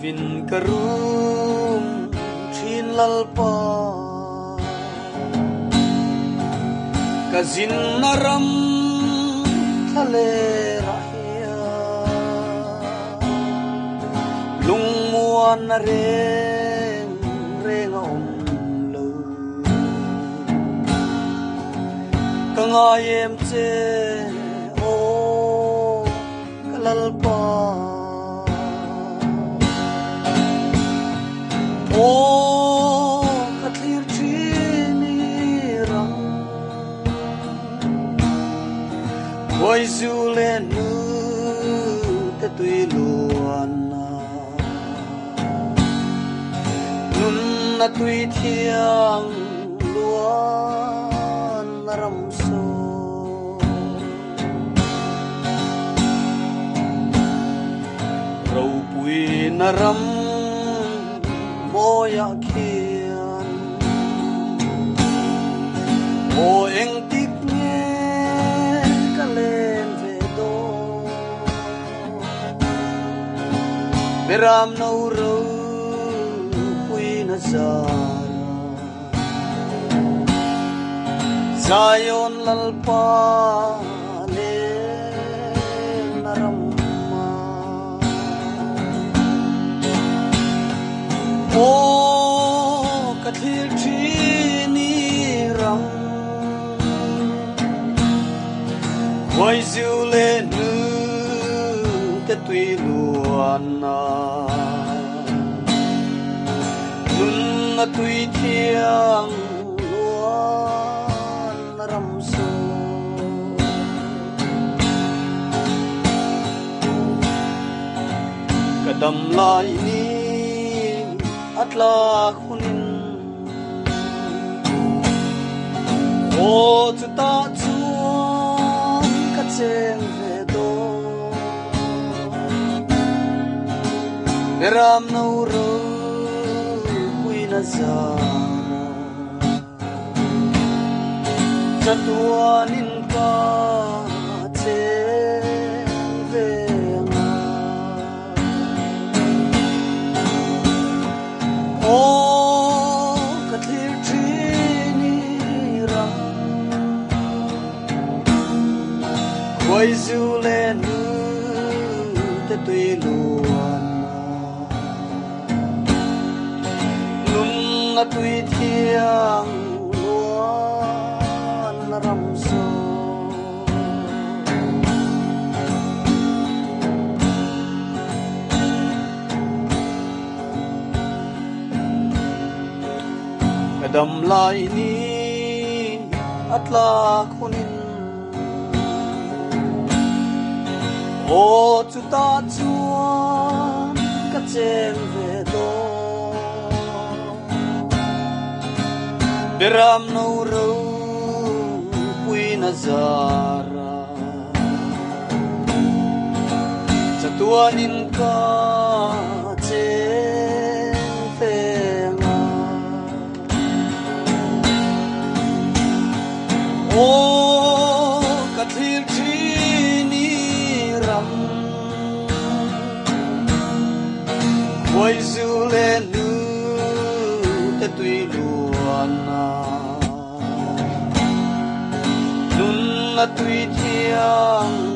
vin karum thin lalpa kazin naram thale rahia lung muan na reng reng om lo kangayem che o kalalpa o kathlir chini ram boy zule nu te tui luana nun na tui thiang luan ram so rau pui na ram moya khian o eng tik nghe ka len ve do beram no ro pui na Zion lalpa le naram o kathir chini ram wai zule nu te tui luana nun na tui thiang luan ram so kadam lai ni atla khunin o chuta chuan ka cheng ve do beram no ro pui na za chatuanin ka cheng ve o kathir chini ram khoi zule nu te tui luan nun na tui thiang luan ram so kadam lai ni atla khunin o chuta chuan ka cheng ve do beram no ro pui na zara chatuanin ka cheng ve o kathir chini ram wai zule nu te tui luana nun na tui thiang